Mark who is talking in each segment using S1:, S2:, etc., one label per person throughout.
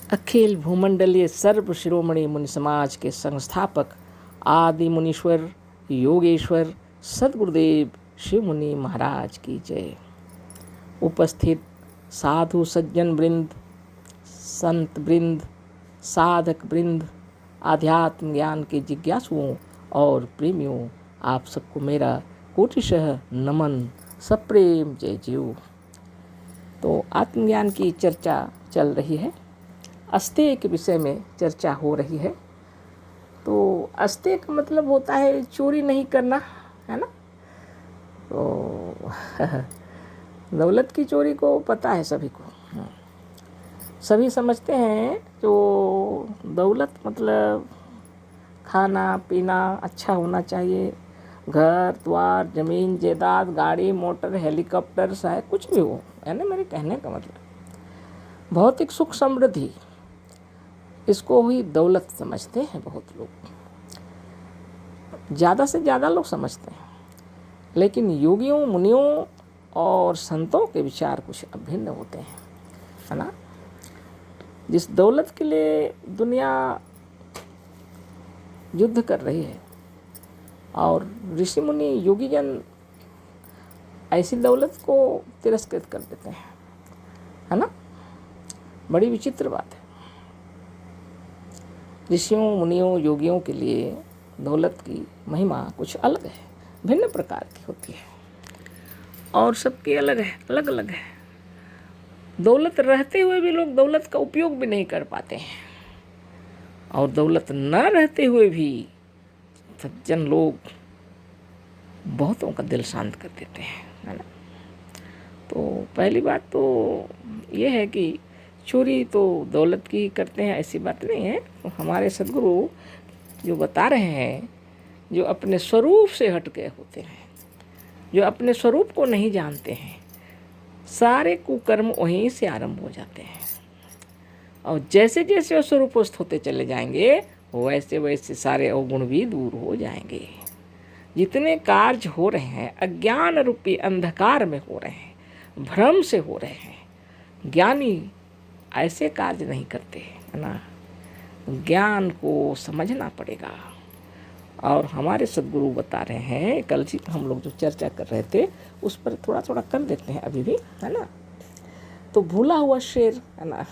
S1: अखिल भूमंडलीय सर्व शिरोमणि मुनि समाज के संस्थापक आदि मुनीश्वर योगेश्वर सद्गुरुदेव शिव मुनि महाराज की जय। उपस्थित साधु सज्जन वृंद, संत वृंद, साधक वृंद, आध्यात्म ज्ञान के जिज्ञासुओं और प्रेमियों, आप सबको मेरा कोटिशः नमन, सप्रेम जय जीव। तो आत्मज्ञान की चर्चा चल रही है, अस्तेय के विषय में चर्चा हो रही है। तो अस्तेय का मतलब होता है चोरी नहीं करना, है ना। तो दौलत की चोरी को पता है सभी को, सभी समझते हैं जो दौलत मतलब खाना पीना अच्छा होना चाहिए, घर द्वार जमीन जायदाद गाड़ी मोटर हेलीकॉप्टर चाहे कुछ भी हो, है ना। मेरे कहने का मतलब भौतिक सुख समृद्धि, इसको ही दौलत समझते हैं बहुत लोग, ज़्यादा से ज़्यादा लोग समझते हैं। लेकिन योगियों मुनियों और संतों के विचार कुछ अभिन्न होते हैं, है ना। जिस दौलत के लिए दुनिया युद्ध कर रही है और ऋषि मुनि योगीजन ऐसी दौलत को तिरस्कृत कर देते हैं, है ना। बड़ी विचित्र बात है। ऋषियों मुनियों योगियों के लिए दौलत की महिमा कुछ अलग है, भिन्न प्रकार की होती है और सबकी अलग है, अलग अलग है। दौलत रहते हुए भी लोग दौलत का उपयोग भी नहीं कर पाते हैं और दौलत न रहते हुए भी सज्जन लोग बहुतों का दिल शांत कर देते हैं, है ना। तो पहली बात तो ये है कि चोरी तो दौलत की करते हैं ऐसी बात नहीं है। तो हमारे सद्गुरु जो बता रहे हैं, जो अपने स्वरूप से हट गए होते हैं, जो अपने स्वरूप को नहीं जानते हैं, सारे कुकर्म वहीं से आरंभ हो जाते हैं और जैसे जैसे वो स्वरूपस्थ होते चले जाएंगे वैसे वैसे सारे अवगुण भी दूर हो जाएंगे। जितने कार्य हो रहे हैं अज्ञान रूपी अंधकार में हो रहे हैं, भ्रम से हो रहे हैं। ज्ञानी ऐसे कार्य नहीं करते, है ना। ज्ञान को समझना पड़ेगा और हमारे सद्गुरु बता रहे हैं, कल हम लोग जो चर्चा कर रहे थे उस पर थोड़ा थोड़ा कर देते हैं अभी भी, है ना। तो भूला हुआ शेर, है ना।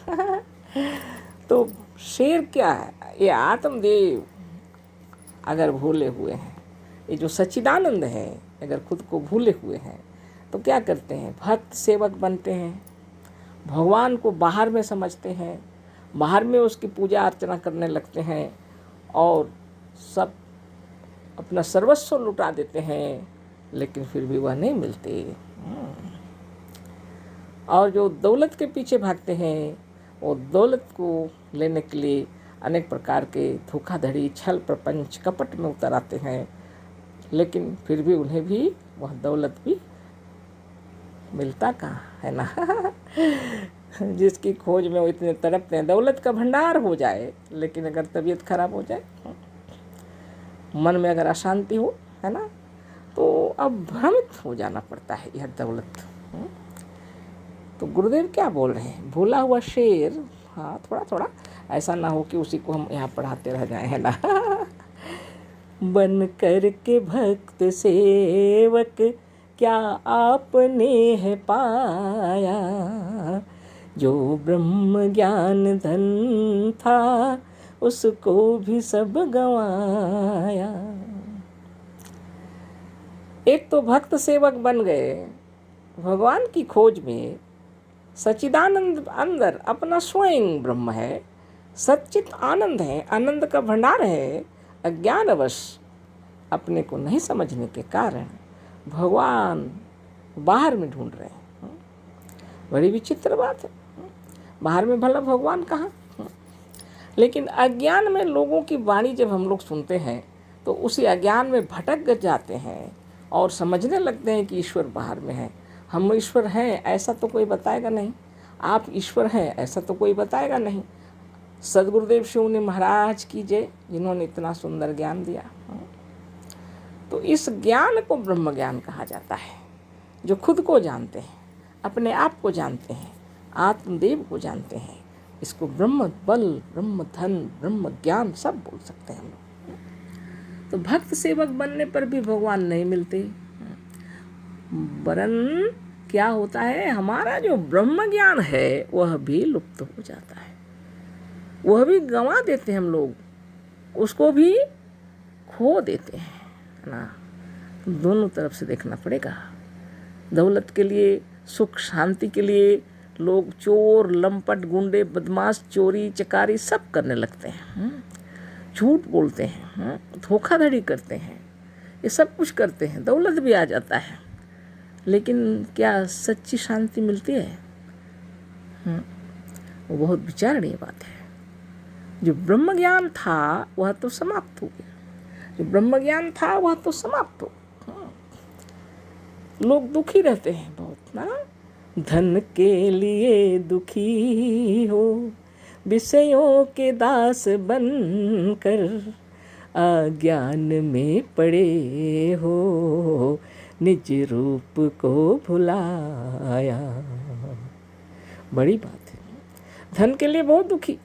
S1: तो शेर क्या है, ये आत्मदेव अगर भूले हुए हैं, ये जो सच्चिदानंद है अगर खुद को भूले हुए हैं तो क्या करते हैं, भक्त सेवक बनते हैं, भगवान को बाहर में समझते हैं, बाहर में उसकी पूजा अर्चना करने लगते हैं और सब अपना सर्वस्व लुटा देते हैं, लेकिन फिर भी वह नहीं मिलते। और जो दौलत के पीछे भागते हैं वो दौलत को लेने के लिए अनेक प्रकार के धोखाधड़ी छल प्रपंच कपट में उतर आते हैं, लेकिन फिर भी उन्हें भी वह दौलत भी मिलता कहाँ, है ना। जिसकी खोज में वो इतने तड़पते हैं, दौलत का भंडार हो जाए लेकिन अगर तबीयत खराब हो जाए, मन में अगर अशांति हो, है ना, तो अब भ्रमित हो जाना पड़ता है यह दौलत। तो गुरुदेव क्या बोल रहे हैं, भूला हुआ शेर, हाँ थोड़ा थोड़ा ऐसा ना हो कि उसी को हम यहाँ पढ़ाते रह जाएं, है ना। बन कर के भक्त सेवक क्या आपने है पाया, जो ब्रह्म ज्ञान धन था उसको भी सब गंवाया। एक तो भक्त सेवक बन गए भगवान की खोज में, सच्चिदानंद अंदर अपना स्वयं ब्रह्म है, सच्चित आनंद है, आनंद का भंडार है। अज्ञानवश अपने को नहीं समझने के कारण भगवान बाहर में ढूंढ रहे हैं। बड़ी विचित्र बात है, बाहर में भला भगवान कहाँ। लेकिन अज्ञान में लोगों की वाणी जब हम लोग सुनते हैं तो उसी अज्ञान में भटक जाते हैं और समझने लगते हैं कि ईश्वर बाहर में है। हम ईश्वर हैं ऐसा तो कोई बताएगा नहीं, आप ईश्वर हैं ऐसा तो कोई बताएगा नहीं। सद्गुरुदेव शिव मुनि महाराज की जय, जिन्होंने इतना सुंदर ज्ञान दिया। तो इस ज्ञान को ब्रह्म ज्ञान कहा जाता है, जो खुद को जानते हैं, अपने आप को जानते हैं, आत्मदेव को जानते हैं, इसको ब्रह्म बल, ब्रह्म धन, ब्रह्म ज्ञान सब बोल सकते हैं हम लोग। तो भक्त सेवक बनने पर भी भगवान नहीं मिलते, वरन क्या होता है, हमारा जो ब्रह्म ज्ञान है वह भी लुप्त हो जाता है, वह भी गंवा देते हैं हम लोग, उसको भी खो देते हैं, है ना। दोनों तरफ से देखना पड़ेगा। दौलत के लिए, सुख शांति के लिए लोग चोर, लंपट, गुंडे, बदमाश, चोरी चकारी सब करने लगते हैं, झूठ बोलते हैं, धोखाधड़ी करते हैं, ये सब कुछ करते हैं, दौलत भी आ जाता है, लेकिन क्या सच्ची शांति मिलती है? वो बहुत विचारणीय बात है। जो ब्रह्म ज्ञान था वह तो समाप्त हो गया, जो ब्रह्म ज्ञान था वह तो समाप्त हो। लोग दुखी रहते हैं बहुत ना, धन के लिए दुखी हो, विषयों के दास बनकर, अज्ञान में पड़े हो, निज रूप को भुलाया। बड़ी बात है, धन के लिए बहुत दुखी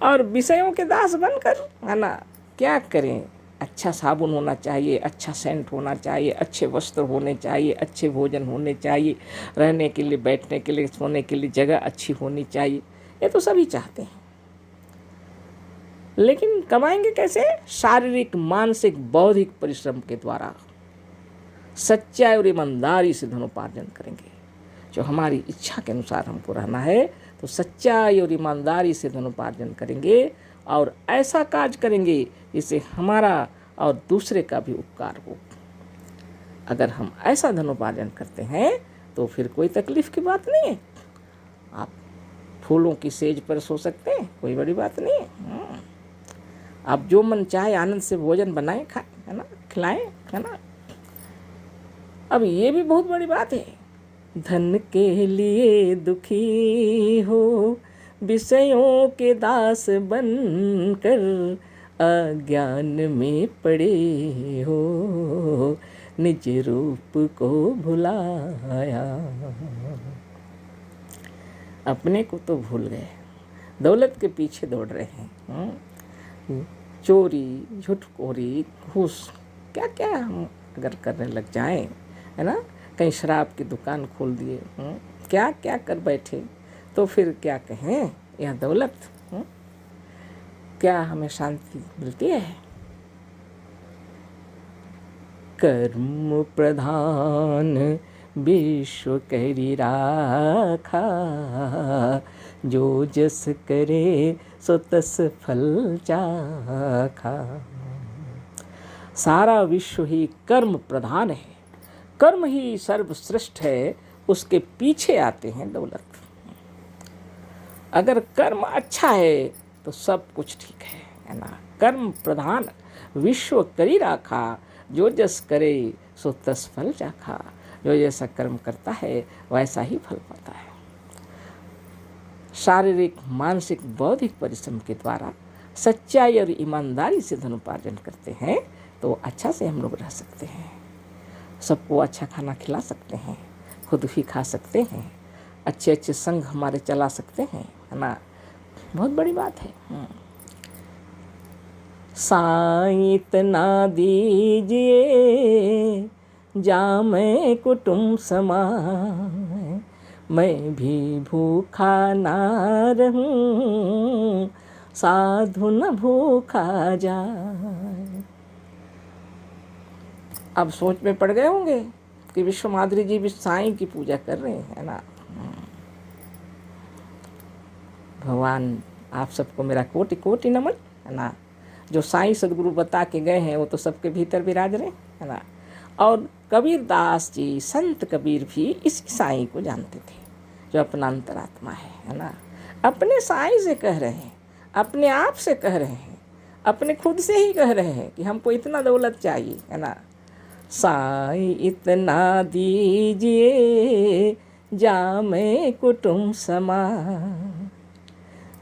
S1: और विषयों के दास बनकर, है ना। क्या करें? अच्छा साबुन होना चाहिए, अच्छा सेंट होना चाहिए, अच्छे वस्त्र होने चाहिए, अच्छे भोजन होने चाहिए, रहने के लिए, बैठने के लिए, सोने के लिए जगह अच्छी होनी चाहिए, ये तो सभी चाहते हैं। लेकिन कमाएंगे कैसे? शारीरिक, मानसिक, बौद्धिक परिश्रम के द्वारा सच्चाई और ईमानदारी से धनोपार्जन करेंगे। जो हमारी इच्छा के अनुसार हमको रहना है तो सच्चाई और ईमानदारी से धनोपार्जन करेंगे और ऐसा कार्य करेंगे जिससे हमारा और दूसरे का भी उपकार हो। अगर हम ऐसा धनोपार्जन करते हैं तो फिर कोई तकलीफ की बात नहीं है। आप फूलों की सेज पर सो सकते हैं, कोई बड़ी बात नहीं है। आप जो मन चाहे आनंद से भोजन बनाएं, खाएं, है ना, खिलाएं, है ना। अब ये भी बहुत बड़ी बात है, धन के लिए दुखी हो, विषयों के दास बनकर, अज्ञान में पड़े हो, निज रूप को भुलाया। अपने को तो भूल गए, दौलत के पीछे दौड़ रहे हैं। चोरी, झूठखोरी, घूस, क्या क्या हम अगर करने लग जाएं, है ना, कहीं शराब की दुकान खोल दिए, क्या क्या कर बैठे, तो फिर क्या कहें, यह दौलत, क्या हमें शांति मिलती है? कर्म प्रधान विश्व करी राखा, जो जस करे सो तस फल चाखा। सारा विश्व ही कर्म प्रधान है, कर्म ही सर्वश्रेष्ठ है, उसके पीछे आते हैं दौलत। अगर कर्म अच्छा है तो सब कुछ ठीक है ना। कर्म प्रधान विश्व करी राखा, जो जस करे सो तस फल चाखा। जो जैसा कर्म करता है वैसा ही फल पाता है। शारीरिक, मानसिक, बौद्धिक परिश्रम के द्वारा सच्चाई और ईमानदारी से धनोपार्जन करते हैं तो अच्छा से हम लोग रह सकते हैं, सबको अच्छा खाना खिला सकते हैं, खुद भी खा सकते हैं, अच्छे अच्छे संग हमारे चला सकते हैं, है ना। बहुत बड़ी बात है। साईं इतना दीजिए जामै कुटुम्ब समाए, मैं भी भूखा ना रहूं, साधु न भूखा जाए। अब सोच में पड़ गए होंगे कि विश्व माधुरी जी भी साईं की पूजा कर रहे हैं, है ना। भगवान आप सबको मेरा कोटि कोटि नमन, है ना। जो साईं सदगुरु बता के गए हैं वो तो सबके भीतर विराज रहे, है ना। और कबीर दास जी, संत कबीर भी इसी साईं को जानते थे जो अपना अंतरात्मा है ना। अपने साईं से कह रहे हैं, अपने आप से कह रहे हैं, अपने खुद से ही कह रहे हैं कि हमको इतना दौलत चाहिए, है ना। साईं इतना दीजिए जामै कुटुम्ब समाए,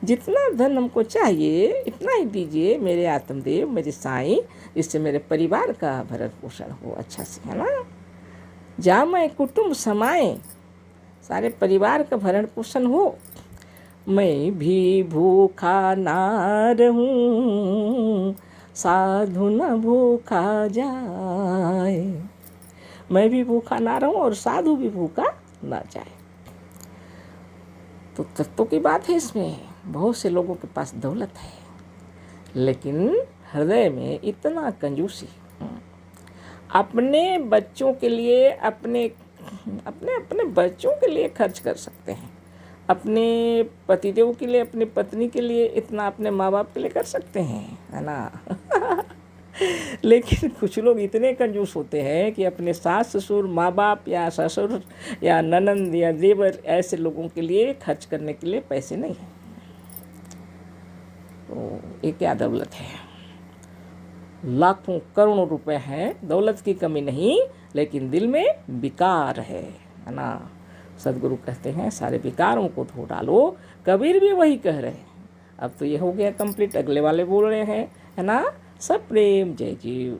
S1: जितना धन हमको चाहिए इतना ही दीजिए मेरे आत्मदेव, मेरे साईं, जिससे मेरे परिवार का भरण पोषण हो अच्छा से, है ना। जामै कुटुम्ब समाए, सारे परिवार का भरण पोषण हो। मैं भी भूखा ना रहूं, साधु न भूखा जाए। मैं भी भूखा ना रहूं और साधु भी भूखा ना जाए। तो तत्वों की बात है इसमें। बहुत से लोगों के पास दौलत है, लेकिन हृदय में इतना कंजूसी। अपने बच्चों के लिए अपने बच्चों के लिए खर्च कर सकते हैं, अपने पतिदेव के लिए, अपनी पत्नी के लिए इतना अपने माँ बाप के लिए कर सकते हैं, है ना। लेकिन कुछ लोग इतने कंजूस होते हैं कि अपने सास ससुर, माँ बाप या ससुर या ननंद या देवर, ऐसे लोगों के लिए खर्च करने के लिए पैसे नहीं हैं। तो ये क्या दौलत है? लाखों करोड़ों रुपए हैं, दौलत की कमी नहीं, लेकिन दिल में विकार है ना। सदगुरु कहते हैं सारे विकारों को धो डालो। कबीर भी वही कह रहे हैं। अब तो ये हो गया कंप्लीट। अगले वाले बोल रहे हैं, है ना, सब प्रेम जय जीव।